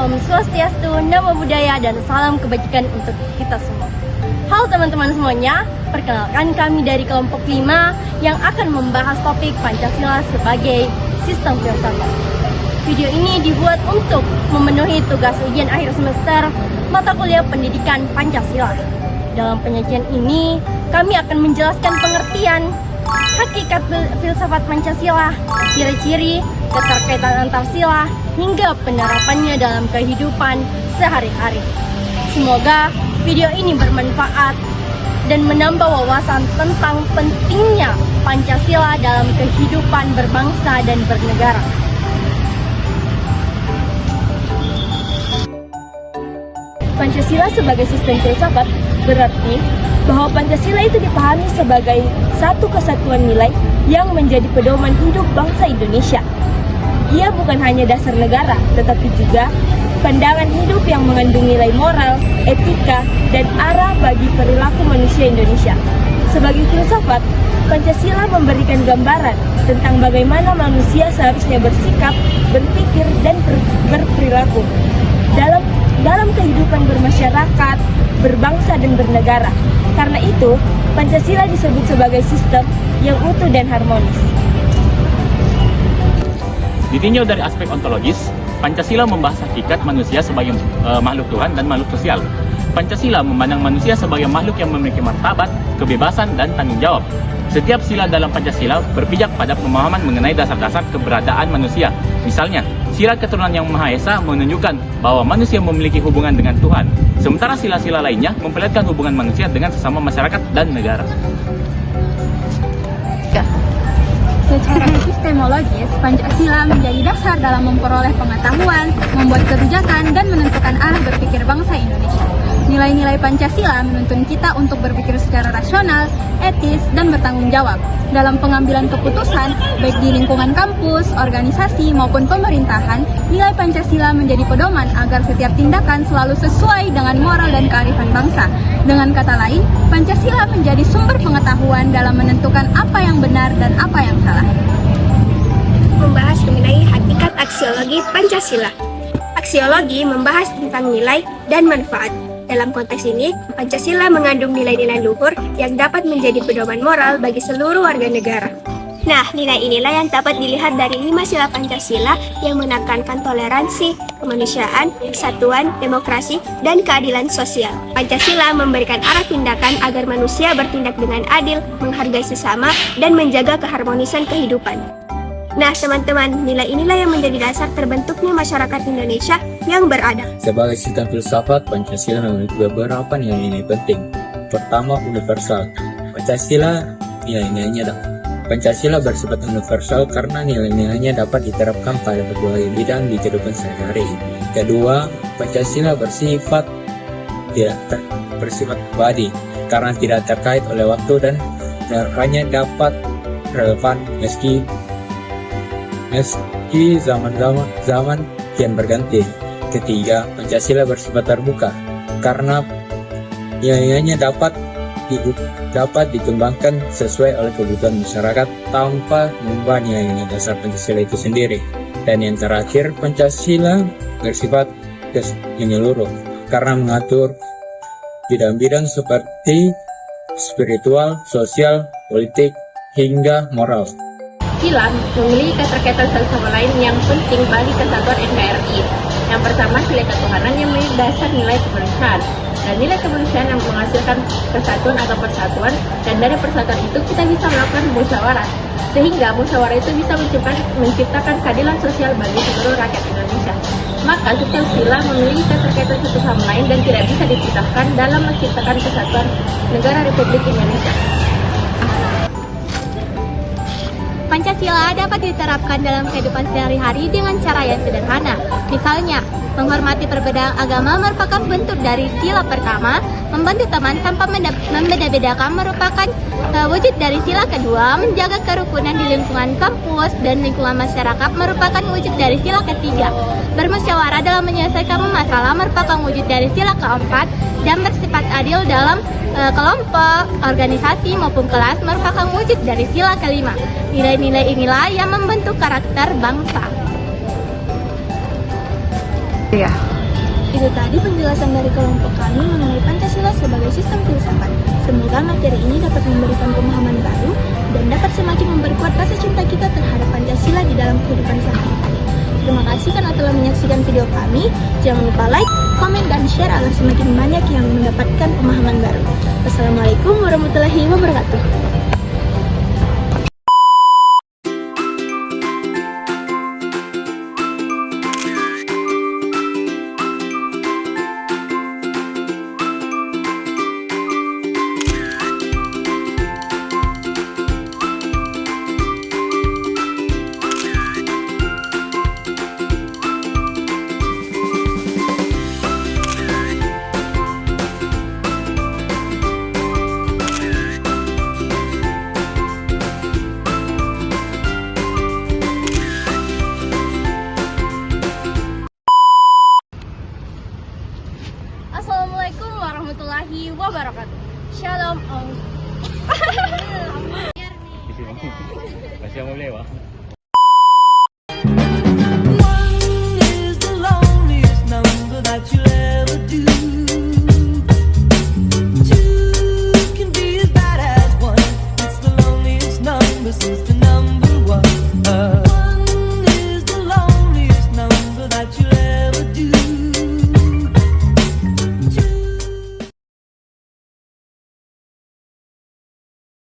Om Swastiastu, Namo Buddhaya, dan salam kebajikan untuk kita semua. Halo teman-teman semuanya, perkenalkan kami dari kelompok 5 yang akan membahas topik Pancasila sebagai sistem filsafat. Video ini dibuat untuk memenuhi tugas ujian akhir semester mata kuliah pendidikan Pancasila. Dalam penyajian ini, kami akan menjelaskan pengertian hakikat filsafat Pancasila, ciri-ciri, keterkaitan antar sila, hingga penerapannya dalam kehidupan sehari-hari. Semoga video ini bermanfaat dan menambah wawasan tentang pentingnya Pancasila dalam kehidupan berbangsa dan bernegara. Pancasila sebagai sistem filsafat berarti bahwa Pancasila itu dipahami sebagai satu kesatuan nilai yang menjadi pedoman hidup bangsa Indonesia. Ia bukan hanya dasar negara, tetapi juga pandangan hidup yang mengandung nilai moral, etika, dan arah bagi perilaku manusia Indonesia. Sebagai filsafat, Pancasila memberikan gambaran tentang bagaimana manusia seharusnya bersikap, berpikir, dan berperilaku dalam kehidupan bermasyarakat, berbangsa, dan bernegara. Karena itu, Pancasila disebut sebagai sistem yang utuh dan harmonis. Ditinjau dari aspek ontologis, Pancasila membahas hakikat manusia sebagai makhluk Tuhan dan makhluk sosial. Pancasila memandang manusia sebagai makhluk yang memiliki martabat, kebebasan, dan tanggung jawab. Setiap sila dalam Pancasila berpijak pada pemahaman mengenai dasar-dasar keberadaan manusia. Misalnya, sila keturunan yang Maha Esa menunjukkan bahwa manusia memiliki hubungan dengan Tuhan, sementara sila-sila lainnya memperlihatkan hubungan manusia dengan sesama masyarakat dan negara. Secara epistemologis, Pancasila menjadi dasar dalam memperoleh pengetahuan, membuat kebijakan, dan menentukan arah berpikir bangsa Indonesia. Nilai-nilai Pancasila menuntun kita untuk berpikir secara rasional, etis, dan bertanggung jawab dalam pengambilan keputusan, baik di lingkungan kampus, organisasi, maupun pemerintahan. Nilai Pancasila menjadi pedoman agar setiap tindakan selalu sesuai dengan moral dan kearifan bangsa. Dengan kata lain, Pancasila menjadi sumber pengetahuan dalam menentukan apa yang benar dan apa yang salah. Membahas mengenai hakikat aksiologi Pancasila. Aksiologi membahas tentang nilai dan manfaat. Dalam konteks ini, Pancasila mengandung nilai-nilai luhur yang dapat menjadi pedoman moral bagi seluruh warga negara. Nah, nilai inilah yang dapat dilihat dari 5 sila Pancasila yang menekankan toleransi, kemanusiaan, persatuan, demokrasi, dan keadilan sosial. Pancasila memberikan arah tindakan agar manusia bertindak dengan adil, menghargai sesama, dan menjaga keharmonisan kehidupan. Nah, teman-teman, nilai inilah yang menjadi dasar terbentuknya masyarakat Indonesia yang beradab. Sebagai sistem filsafat, Pancasila memiliki beberapa nilai-nilai penting. Pertama, universal. Pancasila bersifat universal karena nilai-nilainya dapat diterapkan pada berbagai bidang di kehidupan sehari-hari. Kedua, Pancasila bersifat abadi karena tidak terkait oleh waktu dan penerapkannya dapat relevan meski zaman kian berganti. Ketiga, Pancasila bersifat terbuka karena nilainya dapat dikembangkan sesuai oleh kebutuhan masyarakat tanpa mengubah nilai-nilai dasar Pancasila itu sendiri. Dan yang terakhir, Pancasila bersifat menyeluruh karena mengatur bidang-bidang seperti spiritual, sosial, politik, hingga moral. Sila memiliki keterkaitan satu sama lain yang penting bagi kesatuan NKRI. Yang pertama, sila ketuhanan yang menjadi dasar nilai kemanusiaan. Dan nilai kemanusiaan yang menghasilkan kesatuan atau persatuan, dan dari persatuan itu kita bisa melakukan musyawarah. Sehingga musyawarah itu bisa menciptakan keadilan sosial bagi seluruh rakyat Indonesia. Maka setiap sila memiliki keterkaitan satu sama lain dan tidak bisa dipisahkan dalam menciptakan kesatuan negara Republik Indonesia. Pancasila dapat diterapkan dalam kehidupan sehari-hari dengan cara yang sederhana. Misalnya, menghormati perbedaan agama merupakan bentuk dari sila pertama, membantu teman tanpa membeda-bedakan merupakan wujud dari sila kedua, menjaga kerukunan di lingkungan kampus dan lingkungan masyarakat merupakan wujud dari sila ketiga, bermusyawarah dalam menyelesaikan masalah merupakan wujud dari sila keempat, dan bersifat adil dalam kelompok, organisasi maupun kelas merupakan wujud dari sila kelima. Nilai-nilai inilah yang membentuk karakter bangsa. Iya. Itu tadi penjelasan dari kelompok kami mengenai Pancasila sebagai sistem filsafat. Semoga materi ini dapat memberikan pemahaman baru dan dapat semakin memperkuat rasa cinta kita terhadap Pancasila di dalam kehidupan sehari-hari. Terima kasih karena telah menyaksikan video kami. Jangan lupa like, komen, dan share agar semakin banyak yang mendapatkan pemahaman baru. Wassalamualaikum warahmatullahi wabarakatuh. Assalamualaikum warahmatullahi wabarakatuh. Shalom. Masih mau lewat.